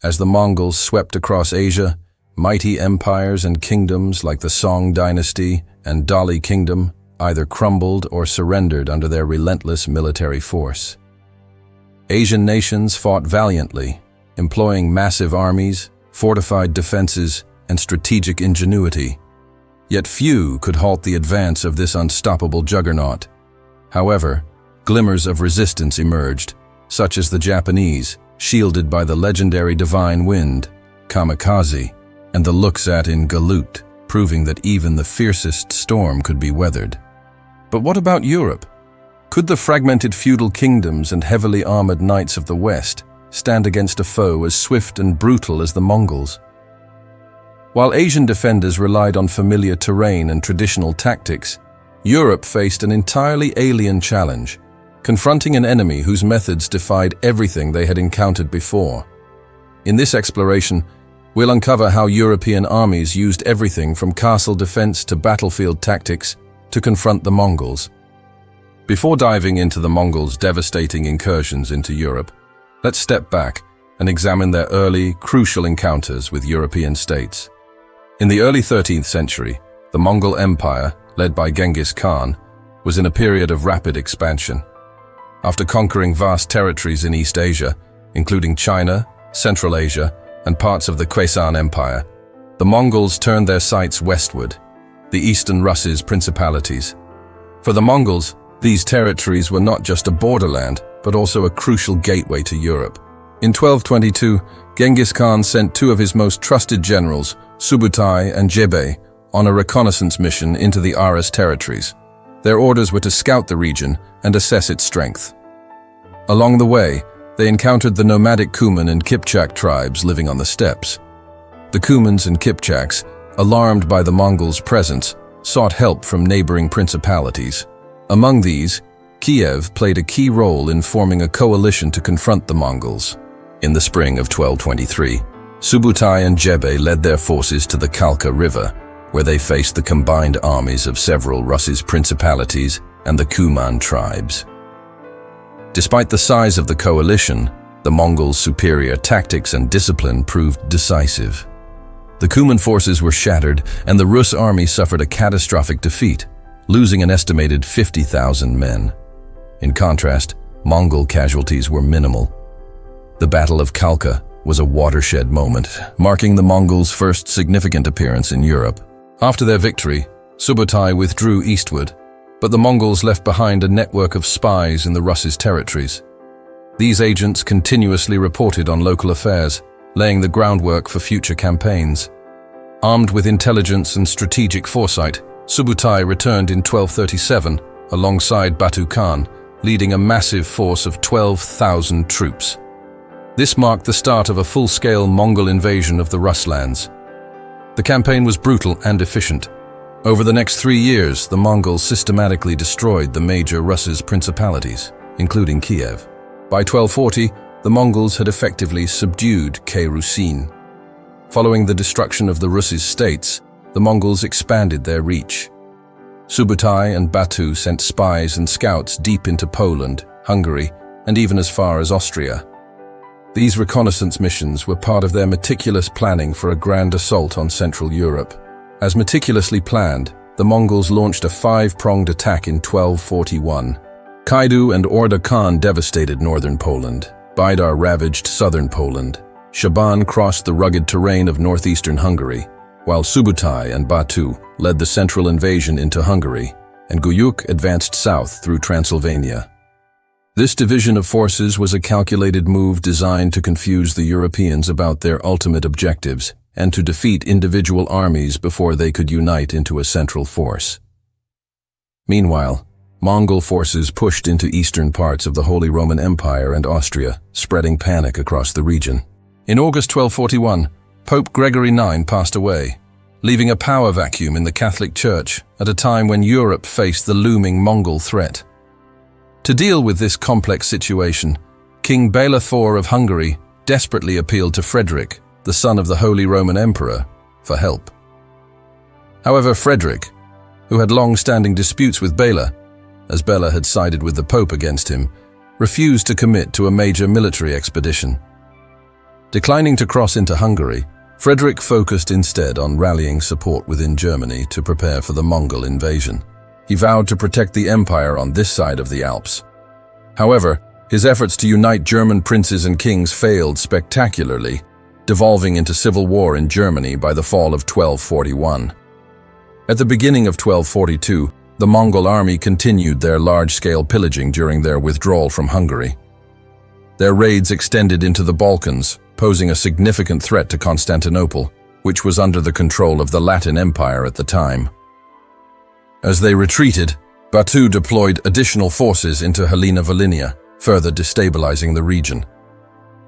As the Mongols swept across Asia, mighty empires and kingdoms like the Song Dynasty and Dali Kingdom either crumbled or surrendered under their relentless military force. Asian nations fought valiantly, employing massive armies, fortified defenses, and strategic ingenuity. Yet few could halt the advance of this unstoppable juggernaut. However, glimmers of resistance emerged, such as the Japanese, shielded by the legendary divine wind, Kamikaze, and the looks at Ain Jalut, proving that even the fiercest storm could be weathered. But what about Europe? Could the fragmented feudal kingdoms and heavily armored knights of the West stand against a foe as swift and brutal as the Mongols? While Asian defenders relied on familiar terrain and traditional tactics, Europe faced an entirely alien challenge, confronting an enemy whose methods defied everything they had encountered before. In this exploration, we'll uncover how European armies used everything from castle defense to battlefield tactics to confront the Mongols. Before diving into the Mongols' devastating incursions into Europe, let's step back and examine their early, crucial encounters with European states. In the early 13th century, the Mongol Empire, led by Genghis Khan, was in a period of rapid expansion. After conquering vast territories in East Asia, including China, Central Asia, and parts of the Khwarezmian Empire, the Mongols turned their sights westward, the eastern Russia's principalities. For the Mongols, these territories were not just a borderland, but also a crucial gateway to Europe. In 1222, Genghis Khan sent two of his most trusted generals, Subutai and Jebe, on a reconnaissance mission into the Aras territories. Their orders were to scout the region and assess its strength. Along the way, they encountered the nomadic Kuman and Kipchak tribes living on the steppes. The Kumans and Kipchaks, alarmed by the Mongols' presence, sought help from neighboring principalities. Among these, Kiev played a key role in forming a coalition to confront the Mongols. In the spring of 1223, Subutai and Jebe led their forces to the Kalka River, where they faced the combined armies of several Russia's principalities and the Kuman tribes. Despite the size of the coalition, the Mongols' superior tactics and discipline proved decisive. The Kuman forces were shattered, and the Rus army suffered a catastrophic defeat, losing an estimated 50,000 men. In contrast, Mongol casualties were minimal. The Battle of Kalka was a watershed moment, marking the Mongols' first significant appearance in Europe. After their victory, Subutai withdrew eastward, but the Mongols left behind a network of spies in the Russia's territories. These agents continuously reported on local affairs, laying the groundwork for future campaigns. Armed with intelligence and strategic foresight, Subutai returned in 1237 alongside Batu Khan, leading a massive force of 12,000 troops. This marked the start of a full-scale Mongol invasion of the Rus lands. The campaign was brutal and efficient. Over the next 3 years, the Mongols systematically destroyed the major Russia's principalities, including Kiev. By 1240, the Mongols had effectively subdued Khwarezmian. Following the destruction of the Russia's states, the Mongols expanded their reach. Subutai and Batu sent spies and scouts deep into Poland, Hungary, and even as far as Austria. These reconnaissance missions were part of their meticulous planning for a grand assault on Central Europe. As meticulously planned, the Mongols launched a 5-pronged attack in 1241. Kaidu and Orda Khan devastated northern Poland. Baidar ravaged southern Poland. Shaban crossed the rugged terrain of northeastern Hungary, while Subutai and Batu led the central invasion into Hungary, and Guyuk advanced south through Transylvania. This division of forces was a calculated move designed to confuse the Europeans about their ultimate objectives and to defeat individual armies before they could unite into a central force. Meanwhile, Mongol forces pushed into eastern parts of the Holy Roman Empire and Austria, spreading panic across the region. In August 1241, Pope Gregory IX passed away, leaving a power vacuum in the Catholic Church at a time when Europe faced the looming Mongol threat. To deal with this complex situation, King Bela IV of Hungary desperately appealed to Frederick, the son of the Holy Roman Emperor, for help. However, Frederick, who had long-standing disputes with Bela, as Bela had sided with the Pope against him, refused to commit to a major military expedition. Declining to cross into Hungary, Frederick focused instead on rallying support within Germany to prepare for the Mongol invasion. He vowed to protect the empire on this side of the Alps. However, his efforts to unite German princes and kings failed spectacularly, devolving into civil war in Germany by the fall of 1241. At the beginning of 1242, the Mongol army continued their large-scale pillaging during their withdrawal from Hungary. Their raids extended into the Balkans, posing a significant threat to Constantinople, which was under the control of the Latin Empire at the time. As they retreated, Batu deployed additional forces into Helena-Volhynia, further destabilizing the region.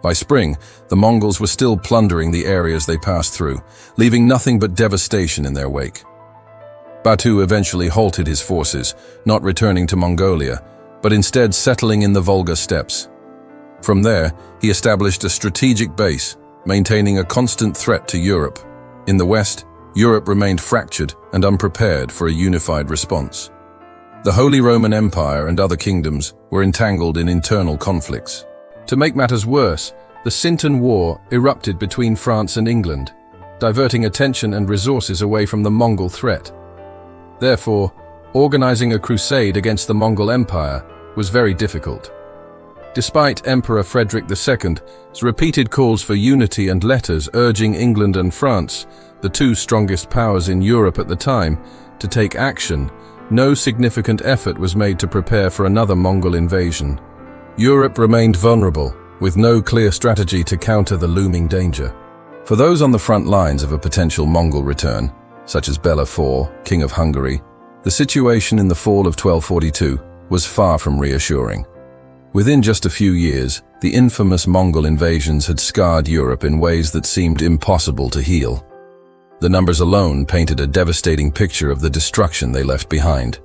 By spring, the Mongols were still plundering the areas they passed through, leaving nothing but devastation in their wake. Batu eventually halted his forces, not returning to Mongolia, but instead settling in the Volga steppes. From there, he established a strategic base, maintaining a constant threat to Europe. In the west, Europe remained fractured and unprepared for a unified response. The Holy Roman Empire and other kingdoms were entangled in internal conflicts. To make matters worse, the Sinton War erupted between France and England, diverting attention and resources away from the Mongol threat. Therefore, organizing a crusade against the Mongol Empire was very difficult. Despite Emperor Frederick II's repeated calls for unity and letters urging England and France, the two strongest powers in Europe at the time, to take action, no significant effort was made to prepare for another Mongol invasion. Europe remained vulnerable, with no clear strategy to counter the looming danger. For those on the front lines of a potential Mongol return, such as Bela IV, King of Hungary, the situation in the fall of 1242 was far from reassuring. Within just a few years, the infamous Mongol invasions had scarred Europe in ways that seemed impossible to heal. The numbers alone painted a devastating picture of the destruction they left behind.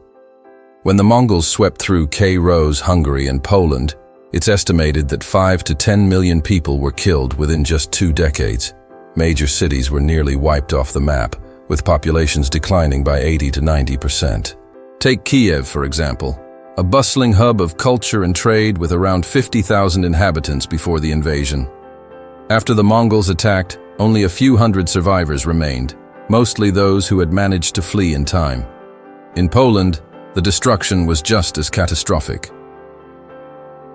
When the Mongols swept through Khwarezmian Hungary and Poland, it's estimated that 5 to 10 million people were killed within just 2 decades. Major cities were nearly wiped off the map, with populations declining by 80 to 90%. Take Kiev, for example, a bustling hub of culture and trade with around 50,000 inhabitants before the invasion. After the Mongols attacked, only a few hundred survivors remained, mostly those who had managed to flee in time. In Poland, the destruction was just as catastrophic.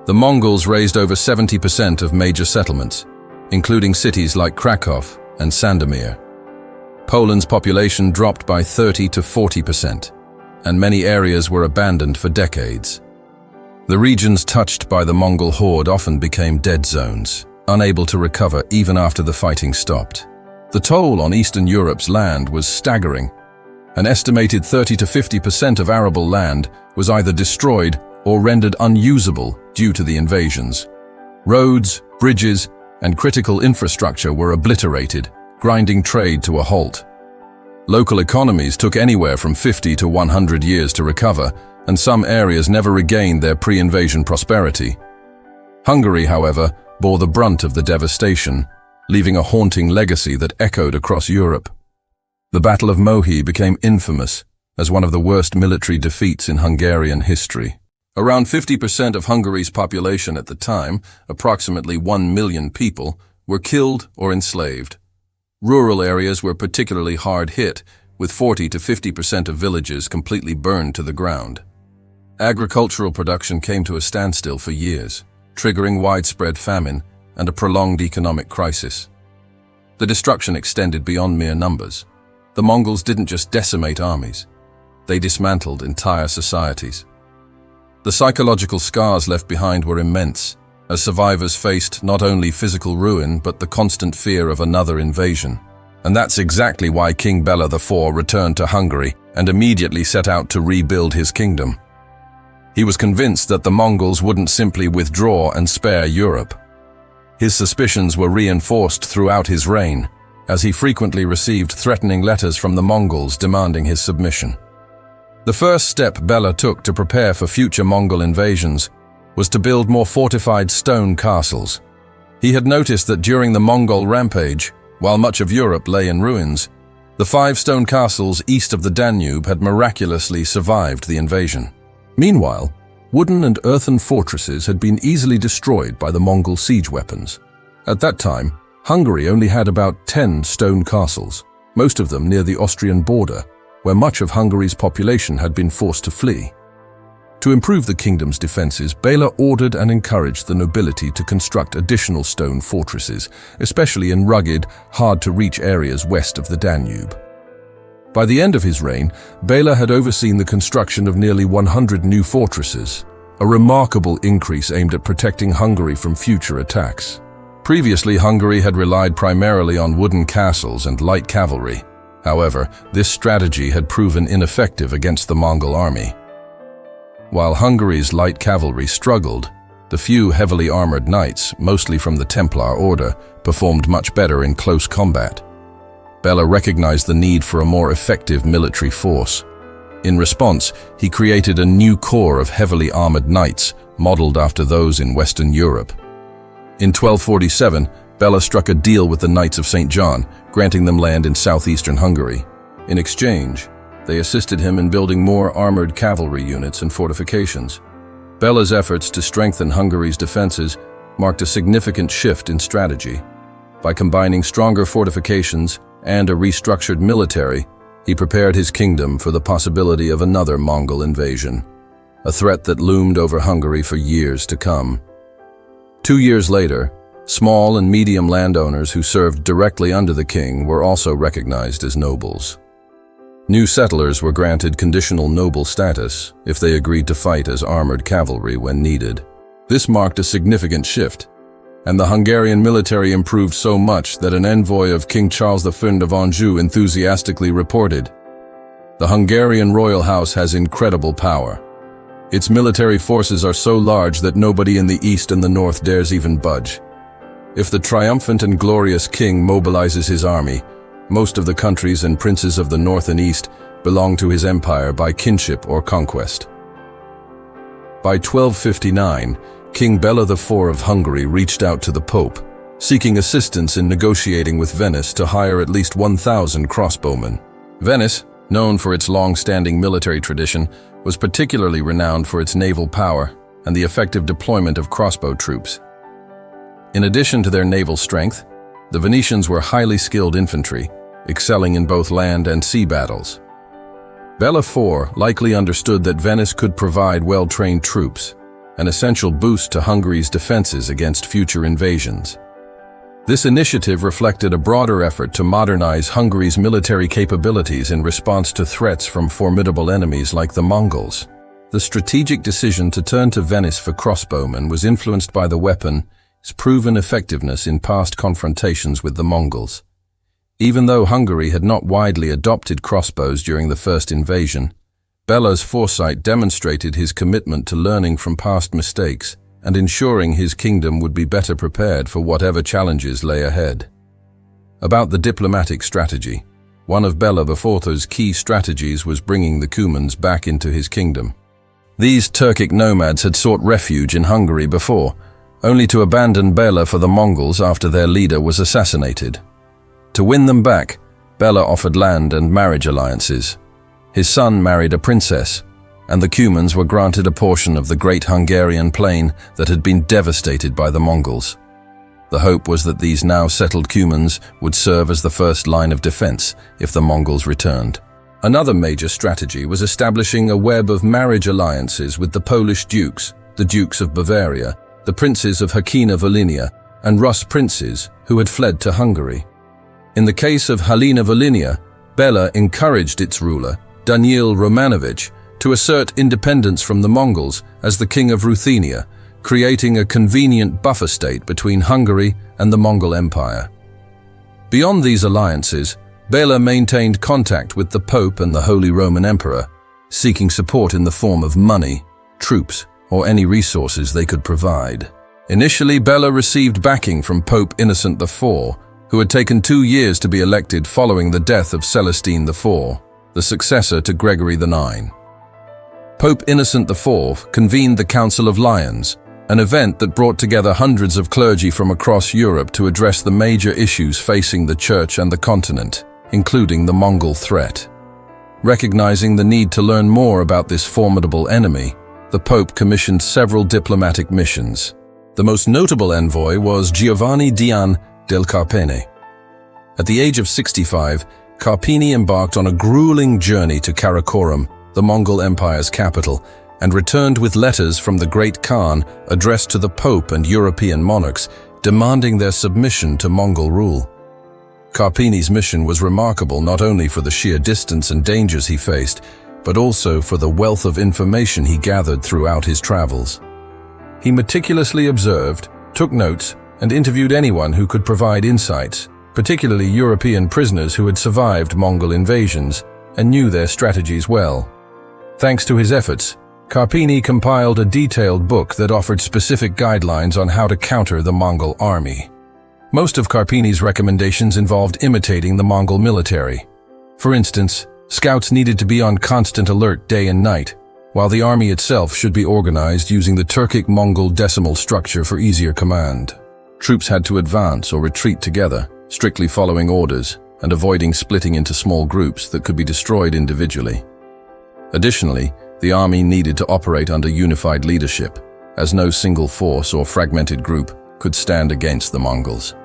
The Mongols razed over 70% of major settlements, including cities like Krakow and Sandomir. Poland's population dropped by 30 to 40%, and many areas were abandoned for decades. The regions touched by the Mongol horde often became dead zones, unable to recover even after the fighting stopped. The toll on Eastern Europe's land was staggering. An estimated 30 to 50% of arable land was either destroyed or rendered unusable due to the invasions. Roads, bridges, and critical infrastructure were obliterated, grinding trade to a halt. Local economies took anywhere from 50 to 100 years to recover, and some areas never regained their pre-invasion prosperity. Hungary, however, bore the brunt of the devastation, leaving a haunting legacy that echoed across Europe. The Battle of Mohi became infamous as one of the worst military defeats in Hungarian history. Around 50% of Hungary's population at the time, approximately 1 million people, were killed or enslaved. Rural areas were particularly hard hit, with 40 to 50% of villages completely burned to the ground. Agricultural production came to a standstill for years, triggering widespread famine and a prolonged economic crisis. The destruction extended beyond mere numbers. The Mongols didn't just decimate armies, they dismantled entire societies. The psychological scars left behind were immense, as survivors faced not only physical ruin but the constant fear of another invasion. And that's exactly why King Bela IV returned to Hungary and immediately set out to rebuild his kingdom. He was convinced that the Mongols wouldn't simply withdraw and spare Europe. His suspicions were reinforced throughout his reign, as he frequently received threatening letters from the Mongols demanding his submission. The first step Bela took to prepare for future Mongol invasions was to build more fortified stone castles. He had noticed that during the Mongol rampage, while much of Europe lay in ruins, the 5 stone castles east of the Danube had miraculously survived the invasion. Meanwhile, wooden and earthen fortresses had been easily destroyed by the Mongol siege weapons. At that time, Hungary only had about 10 stone castles, most of them near the Austrian border, where much of Hungary's population had been forced to flee. To improve the kingdom's defenses, Béla ordered and encouraged the nobility to construct additional stone fortresses, especially in rugged, hard-to-reach areas west of the Danube. By the end of his reign, Béla had overseen the construction of nearly 100 new fortresses, a remarkable increase aimed at protecting Hungary from future attacks. Previously, Hungary had relied primarily on wooden castles and light cavalry. However, this strategy had proven ineffective against the Mongol army. While Hungary's light cavalry struggled, the few heavily armored knights, mostly from the Templar order, performed much better in close combat. Béla recognized the need for a more effective military force. In response, he created a new corps of heavily armored knights, modeled after those in Western Europe. In 1247, Béla struck a deal with the Knights of St. John, granting them land in southeastern Hungary. In exchange, they assisted him in building more armored cavalry units and fortifications. Béla's efforts to strengthen Hungary's defenses marked a significant shift in strategy. By combining stronger fortifications and a restructured military, he prepared his kingdom for the possibility of another Mongol invasion, a threat that loomed over Hungary for years to come. 2 years later, small and medium landowners who served directly under the king were also recognized as nobles. New settlers were granted conditional noble status if they agreed to fight as armored cavalry when needed. This marked a significant shift, and the Hungarian military improved so much that an envoy of King Charles V of Anjou enthusiastically reported, "The Hungarian royal house has incredible power. Its military forces are so large that nobody in the east and the north dares even budge. If the triumphant and glorious king mobilizes his army, most of the countries and princes of the north and east belong to his empire by kinship or conquest." By 1259, King Béla IV of Hungary reached out to the Pope, seeking assistance in negotiating with Venice to hire at least 1,000 crossbowmen. Venice, known for its long-standing military tradition, was particularly renowned for its naval power and the effective deployment of crossbow troops. In addition to their naval strength, the Venetians were highly skilled infantry, excelling in both land and sea battles. Béla IV likely understood that Venice could provide well-trained troops, an essential boost to Hungary's defenses against future invasions. This initiative reflected a broader effort to modernize Hungary's military capabilities in response to threats from formidable enemies like the Mongols. The strategic decision to turn to Venice for crossbowmen was influenced by the weapon's proven effectiveness in past confrontations with the Mongols. Even though Hungary had not widely adopted crossbows during the first invasion, Béla's foresight demonstrated his commitment to learning from past mistakes and ensuring his kingdom would be better prepared for whatever challenges lay ahead. About the diplomatic strategy, one of Béla IV's key strategies was bringing the Cumans back into his kingdom. These Turkic nomads had sought refuge in Hungary before, only to abandon Béla for the Mongols after their leader was assassinated. To win them back, Béla offered land and marriage alliances. His son married a princess, and the Cumans were granted a portion of the great Hungarian plain that had been devastated by the Mongols. The hope was that these now settled Cumans would serve as the first line of defense if the Mongols returned. Another major strategy was establishing a web of marriage alliances with the Polish dukes, the Dukes of Bavaria, the princes of Hakyna-Volhynia, and Rus princes who had fled to Hungary. In the case of Halyna-Volhynia, Béla encouraged its ruler, Daniil Romanovich, to assert independence from the Mongols as the king of Ruthenia, creating a convenient buffer state between Hungary and the Mongol Empire. Beyond these alliances, Béla maintained contact with the Pope and the Holy Roman Emperor, seeking support in the form of money, troops, or any resources they could provide. Initially, Béla received backing from Pope Innocent IV, who had taken 2 years to be elected following the death of Celestine IV, the successor to Gregory IX. Pope Innocent IV convened the Council of Lions, an event that brought together hundreds of clergy from across Europe to address the major issues facing the Church and the continent, including the Mongol threat. Recognizing the need to learn more about this formidable enemy, the Pope commissioned several diplomatic missions. The most notable envoy was Giovanni Dian del Carpene. At the age of 65, Carpini embarked on a grueling journey to Karakorum, the Mongol Empire's capital, and returned with letters from the Great Khan addressed to the Pope and European monarchs, demanding their submission to Mongol rule. Carpini's mission was remarkable not only for the sheer distance and dangers he faced, but also for the wealth of information he gathered throughout his travels. He meticulously observed, took notes, and interviewed anyone who could provide insights, particularly European prisoners who had survived Mongol invasions and knew their strategies well. Thanks to his efforts, Carpini compiled a detailed book that offered specific guidelines on how to counter the Mongol army. Most of Carpini's recommendations involved imitating the Mongol military. For instance, scouts needed to be on constant alert day and night, while the army itself should be organized using the Turkic-Mongol decimal structure for easier command. Troops had to advance or retreat together, strictly following orders and avoiding splitting into small groups that could be destroyed individually. Additionally, the army needed to operate under unified leadership, as no single force or fragmented group could stand against the Mongols.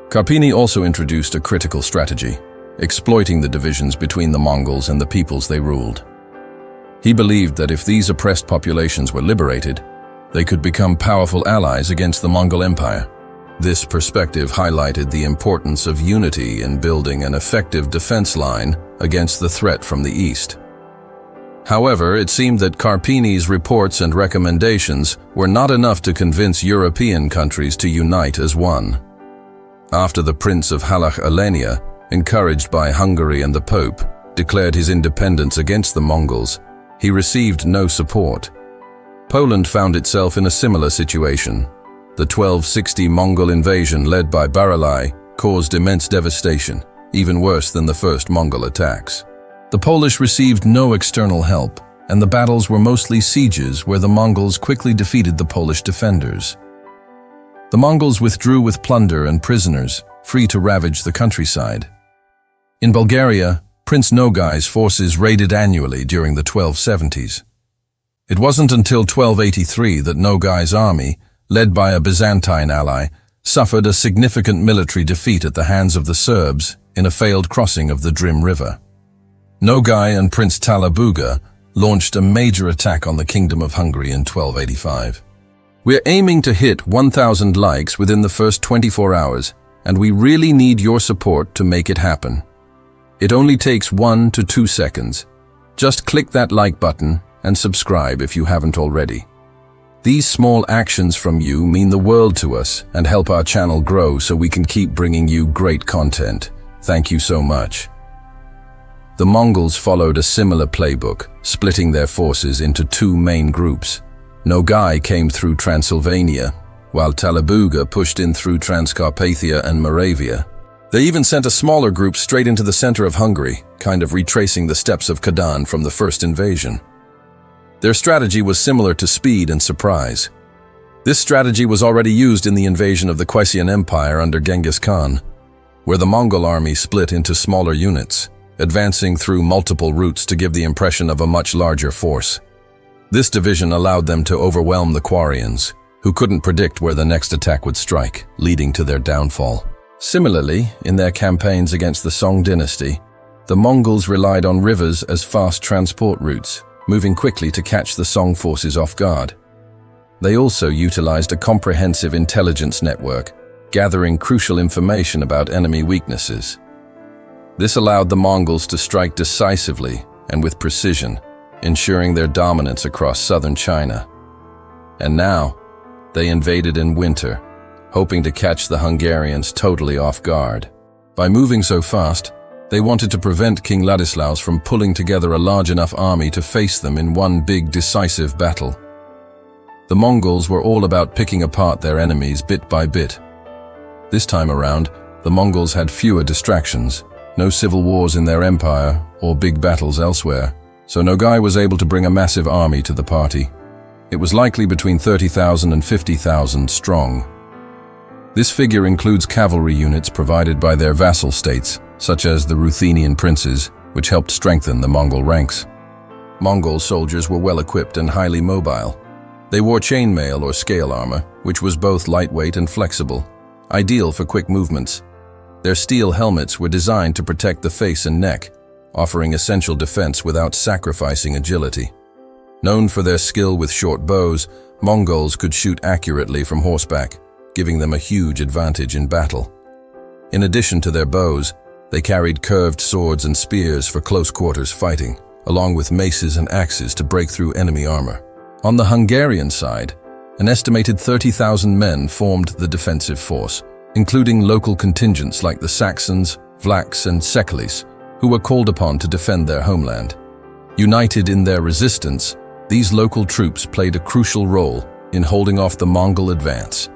Carpini also introduced a critical strategy, exploiting the divisions between the Mongols and the peoples they ruled. He believed that if these oppressed populations were liberated, they could become powerful allies against the Mongol Empire. This perspective highlighted the importance of unity in building an effective defense line against the threat from the east. However, it seemed that Carpini's reports and recommendations were not enough to convince European countries to unite as one. After the Prince of Halach-Alania, encouraged by Hungary and the Pope, declared his independence against the Mongols, he received no support. Poland found itself in a similar situation. The 1260 Mongol invasion led by Baralai caused immense devastation, even worse than the first Mongol attacks. The Polish received no external help, and the battles were mostly sieges where the Mongols quickly defeated the Polish defenders. The Mongols withdrew with plunder and prisoners, free to ravage the countryside. In Bulgaria, Prince Nogai's forces raided annually during the 1270s. It wasn't until 1283 that Nogai's army, led by a Byzantine ally, suffered a significant military defeat at the hands of the Serbs in a failed crossing of the Drim River. Nogai and Prince Talabuga launched a major attack on the Kingdom of Hungary in 1285. We're aiming to hit 1,000 likes within the first 24 hours, and we really need your support to make it happen. It only takes 1 to 2 seconds. Just click that like button and subscribe if you haven't already. These small actions from you mean the world to us and help our channel grow so we can keep bringing you great content. Thank you so much. The Mongols followed a similar playbook, splitting their forces into 2 main groups. Nogai came through Transylvania, while Talabuga pushed in through Transcarpathia and Moravia. They even sent a smaller group straight into the center of Hungary, kind of retracing the steps of Khadan from the first invasion. Their strategy was similar to speed and surprise. This strategy was already used in the invasion of the Khwarezmian Empire under Genghis Khan, where the Mongol army split into smaller units, advancing through multiple routes to give the impression of a much larger force. This division allowed them to overwhelm the Khwarezmians, who couldn't predict where the next attack would strike, leading to their downfall. Similarly, in their campaigns against the Song Dynasty, the Mongols relied on rivers as fast transport routes, moving quickly to catch the Song forces off guard. They also utilized a comprehensive intelligence network, gathering crucial information about enemy weaknesses. This allowed the Mongols to strike decisively and with precision, ensuring their dominance across southern China. And now, they invaded in winter, hoping to catch the Hungarians totally off guard. By moving so fast, they wanted to prevent King Ladislaus from pulling together a large enough army to face them in one big decisive battle. The Mongols were all about picking apart their enemies bit by bit. This time around, the Mongols had fewer distractions, no civil wars in their empire or big battles elsewhere, so Nogai was able to bring a massive army to the party. It was likely between 30,000 and 50,000 strong. This figure includes cavalry units provided by their vassal states, such as the Ruthenian princes, which helped strengthen the Mongol ranks. Mongol soldiers were well equipped and highly mobile. They wore chainmail or scale armor, which was both lightweight and flexible, ideal for quick movements. Their steel helmets were designed to protect the face and neck, offering essential defense without sacrificing agility. Known for their skill with short bows, Mongols could shoot accurately from horseback, giving them a huge advantage in battle. In addition to their bows, they carried curved swords and spears for close quarters fighting, along with maces and axes to break through enemy armor. On the Hungarian side, an estimated 30,000 men formed the defensive force, including local contingents like the Saxons, Vlachs, and Sekeles, who were called upon to defend their homeland. United in their resistance, these local troops played a crucial role in holding off the Mongol advance.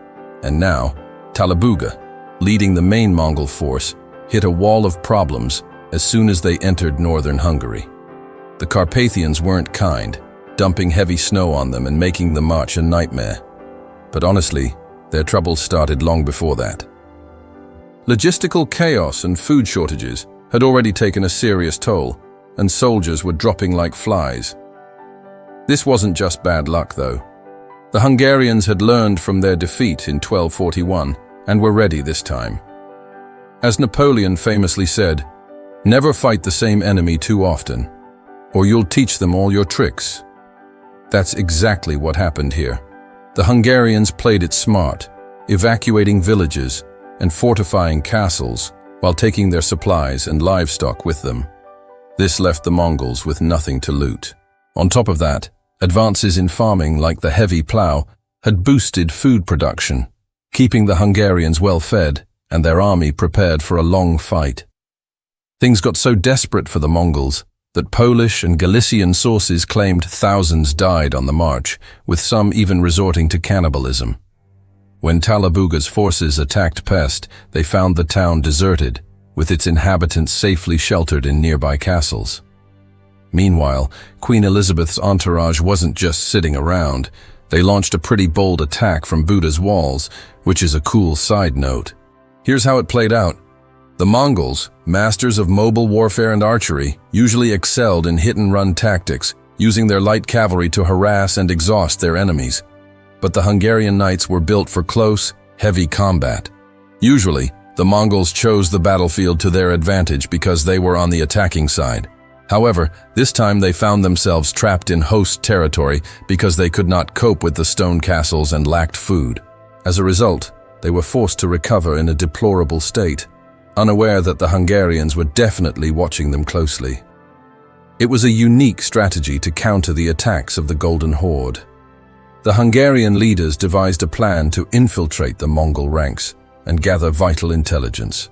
And now, Talabuga, leading the main Mongol force, hit a wall of problems as soon as they entered northern Hungary. The Carpathians weren't kind, dumping heavy snow on them and making the march a nightmare. But honestly, their troubles started long before that. Logistical chaos and food shortages had already taken a serious toll, and soldiers were dropping like flies. This wasn't just bad luck, though. The Hungarians had learned from their defeat in 1241 and were ready this time. As Napoleon famously said, "Never fight the same enemy too often, or you'll teach them all your tricks." That's exactly what happened here. The Hungarians played it smart, evacuating villages and fortifying castles while taking their supplies and livestock with them. This left the Mongols with nothing to loot. On top of that, advances in farming like the heavy plow had boosted food production, keeping the Hungarians well fed and their army prepared for a long fight. Things got so desperate for the Mongols that Polish and Galician sources claimed thousands died on the march, with some even resorting to cannibalism. When Talabuga's forces attacked Pest, they found the town deserted, with its inhabitants safely sheltered in nearby castles. Meanwhile, Queen Elizabeth's entourage wasn't just sitting around. They launched a pretty bold attack from Buda's walls, which is a cool side note. Here's how it played out. The Mongols, masters of mobile warfare and archery, usually excelled in hit-and-run tactics, using their light cavalry to harass and exhaust their enemies. But the Hungarian knights were built for close, heavy combat. Usually, the Mongols chose the battlefield to their advantage because they were on the attacking side. However, this time they found themselves trapped in host territory because they could not cope with the stone castles and lacked food. As a result, they were forced to recover in a deplorable state, unaware that the Hungarians were definitely watching them closely. It was a unique strategy to counter the attacks of the Golden Horde. The Hungarian leaders devised a plan to infiltrate the Mongol ranks and gather vital intelligence.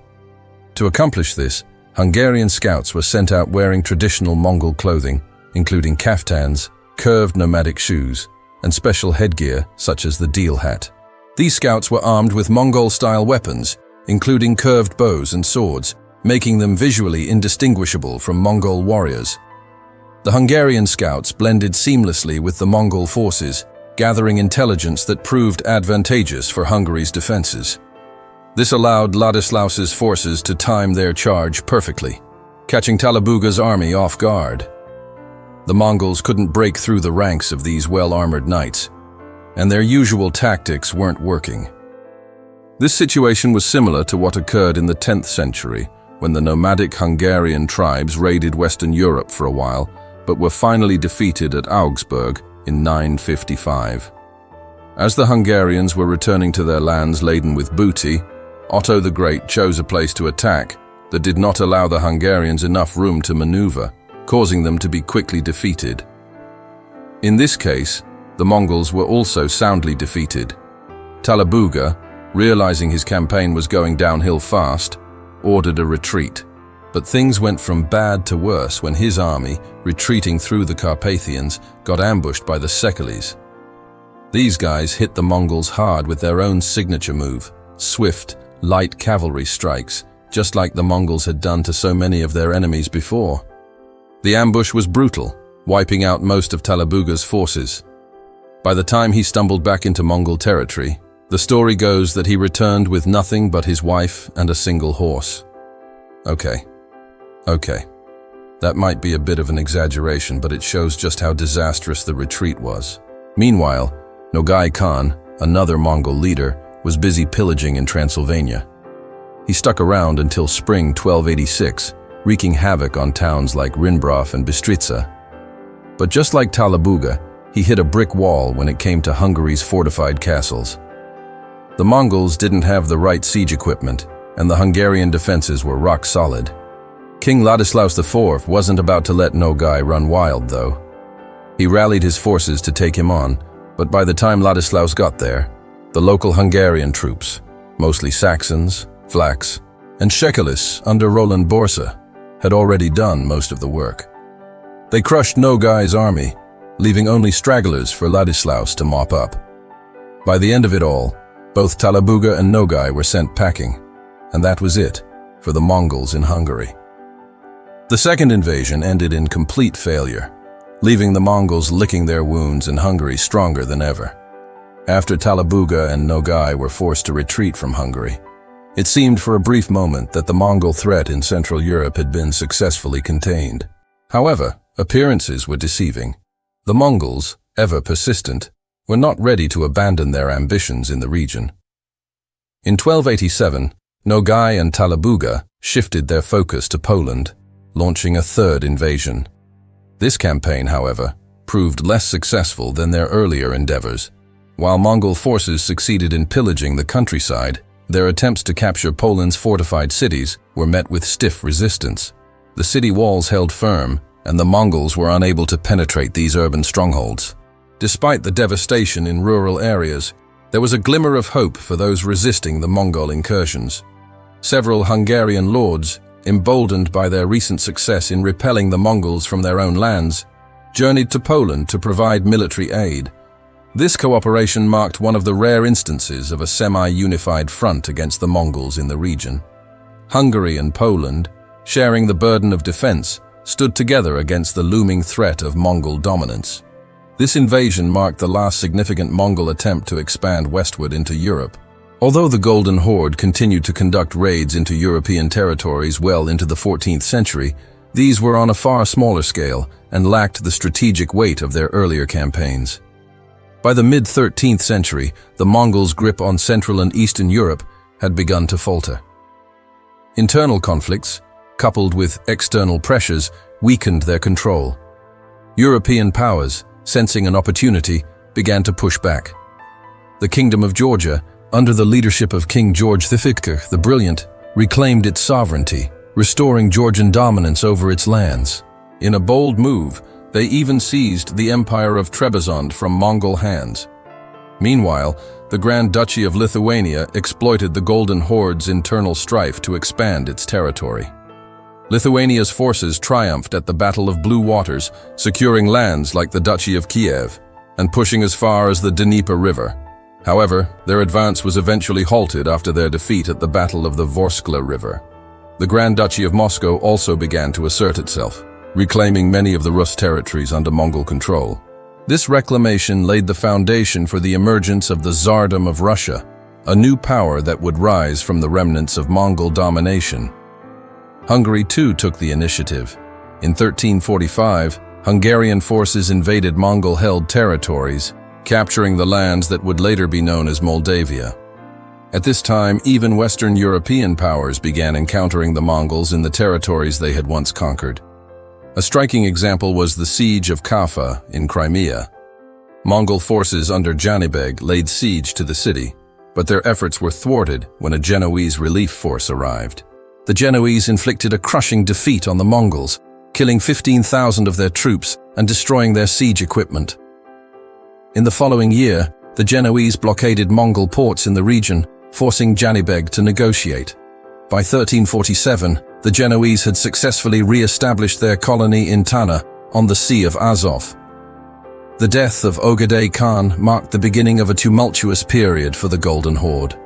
To accomplish this, Hungarian scouts were sent out wearing traditional Mongol clothing, including kaftans, curved nomadic shoes, and special headgear such as the deal hat. These scouts were armed with Mongol-style weapons, including curved bows and swords, making them visually indistinguishable from Mongol warriors. The Hungarian scouts blended seamlessly with the Mongol forces, gathering intelligence that proved advantageous for Hungary's defenses. This allowed Ladislaus's forces to time their charge perfectly, catching Talabuga's army off guard. The Mongols couldn't break through the ranks of these well-armored knights, and their usual tactics weren't working. This situation was similar to what occurred in the 10th century, when the nomadic Hungarian tribes raided Western Europe for a while, but were finally defeated at Augsburg in 955. As the Hungarians were returning to their lands laden with booty, Otto the Great chose a place to attack that did not allow the Hungarians enough room to maneuver, causing them to be quickly defeated. In this case, the Mongols were also soundly defeated. Talabuga, realizing his campaign was going downhill fast, ordered a retreat. But things went from bad to worse when his army, retreating through the Carpathians, got ambushed by the Sekeles. These guys hit the Mongols hard with their own signature move, swift, light cavalry strikes, just like the Mongols had done to so many of their enemies before. The ambush was brutal, wiping out most of Talabuga's forces. By the time he stumbled back into Mongol territory, the story goes that he returned with nothing but his wife and a single horse. Okay. That might be a bit of an exaggeration, but it shows just how disastrous the retreat was. Meanwhile, Nogai Khan, another Mongol leader, was busy pillaging in Transylvania. He stuck around until spring 1286, wreaking havoc on towns like Rinbraf and Bystritza. But just like Talabuga, he hit a brick wall when it came to Hungary's fortified castles. The Mongols didn't have the right siege equipment, and the Hungarian defenses were rock solid. King Ladislaus IV wasn't about to let Nogai run wild, though. He rallied his forces to take him on, but by the time Ladislaus got there, the local Hungarian troops, mostly Saxons, Vlachs, and Shekalis under Roland Borsa, had already done most of the work. They crushed Nogai's army, leaving only stragglers for Ladislaus to mop up. By the end of it all, both Talabuga and Nogai were sent packing, and that was it for the Mongols in Hungary. The second invasion ended in complete failure, leaving the Mongols licking their wounds in Hungary stronger than ever. After Talabuga and Nogai were forced to retreat from Hungary, it seemed for a brief moment that the Mongol threat in Central Europe had been successfully contained. However, appearances were deceiving. The Mongols, ever persistent, were not ready to abandon their ambitions in the region. In 1287, Nogai and Talabuga shifted their focus to Poland, launching a third invasion. This campaign, however, proved less successful than their earlier endeavors. While Mongol forces succeeded in pillaging the countryside, their attempts to capture Poland's fortified cities were met with stiff resistance. The city walls held firm, and the Mongols were unable to penetrate these urban strongholds. Despite the devastation in rural areas, there was a glimmer of hope for those resisting the Mongol incursions. Several Hungarian lords, emboldened by their recent success in repelling the Mongols from their own lands, journeyed to Poland to provide military aid. This cooperation marked one of the rare instances of a semi-unified front against the Mongols in the region. Hungary and Poland, sharing the burden of defense, stood together against the looming threat of Mongol dominance. This invasion marked the last significant Mongol attempt to expand westward into Europe. Although the Golden Horde continued to conduct raids into European territories well into the 14th century, these were on a far smaller scale and lacked the strategic weight of their earlier campaigns. By the mid-13th century, the Mongols' grip on Central and Eastern Europe had begun to falter. Internal conflicts, coupled with external pressures, weakened their control. European powers, sensing an opportunity, began to push back. The Kingdom of Georgia, under the leadership of King George V the Brilliant, reclaimed its sovereignty, restoring Georgian dominance over its lands. In a bold move, they even seized the Empire of Trebizond from Mongol hands. Meanwhile, the Grand Duchy of Lithuania exploited the Golden Horde's internal strife to expand its territory. Lithuania's forces triumphed at the Battle of Blue Waters, securing lands like the Duchy of Kiev and pushing as far as the Dnieper River. However, their advance was eventually halted after their defeat at the Battle of the Vorskla River. The Grand Duchy of Moscow also began to assert itself, reclaiming many of the Rus territories under Mongol control. This reclamation laid the foundation for the emergence of the Tsardom of Russia, a new power that would rise from the remnants of Mongol domination. Hungary too took the initiative. In 1345, Hungarian forces invaded Mongol-held territories, capturing the lands that would later be known as Moldavia. At this time, even Western European powers began encountering the Mongols in the territories they had once conquered. A striking example was the siege of Kaffa in Crimea. Mongol forces under Janibeg laid siege to the city, but their efforts were thwarted when a Genoese relief force arrived. The Genoese inflicted a crushing defeat on the Mongols, killing 15,000 of their troops and destroying their siege equipment. In the following year, the Genoese blockaded Mongol ports in the region, forcing Janibeg to negotiate. By 1347, the Genoese had successfully re-established their colony in Tana on the Sea of Azov. The death of Ogedei Khan marked the beginning of a tumultuous period for the Golden Horde.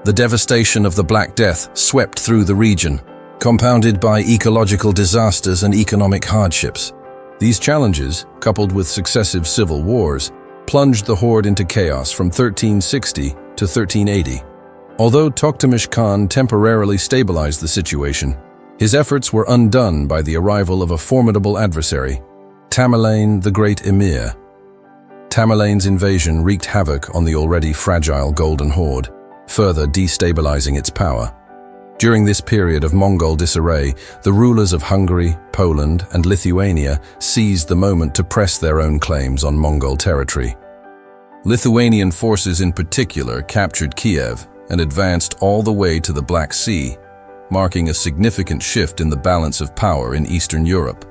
The devastation of the Black Death swept through the region, compounded by ecological disasters and economic hardships. These challenges, coupled with successive civil wars, plunged the horde into chaos from 1360 to 1380. Although Toktamish Khan temporarily stabilized the situation, his efforts were undone by the arrival of a formidable adversary, Tamerlane the Great Emir. Tamerlane's invasion wreaked havoc on the already fragile Golden Horde. further destabilizing its power. During this period of Mongol disarray, the rulers of Hungary, Poland, and Lithuania seized the moment to press their own claims on Mongol territory. Lithuanian forces in particular captured Kiev and advanced all the way to the Black Sea, marking a significant shift in the balance of power in Eastern Europe.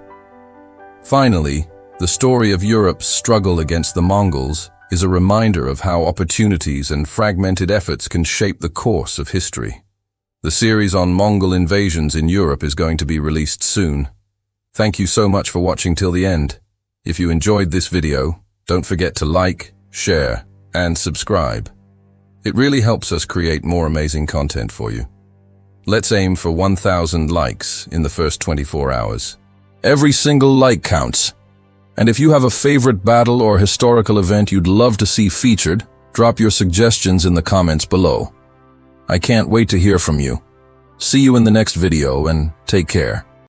Finally, the story of Europe's struggle against the Mongols is a reminder of how opportunities and fragmented efforts can shape the course of history. The series on Mongol invasions in Europe is going to be released soon. Thank you so much for watching till the end. If you enjoyed this video, don't forget to like, share, and subscribe. It really helps us create more amazing content for you. Let's aim for 1,000 likes in the first 24 hours. Every single like counts. And if you have a favorite battle or historical event you'd love to see featured, drop your suggestions in the comments below. I can't wait to hear from you. See you in the next video and take care.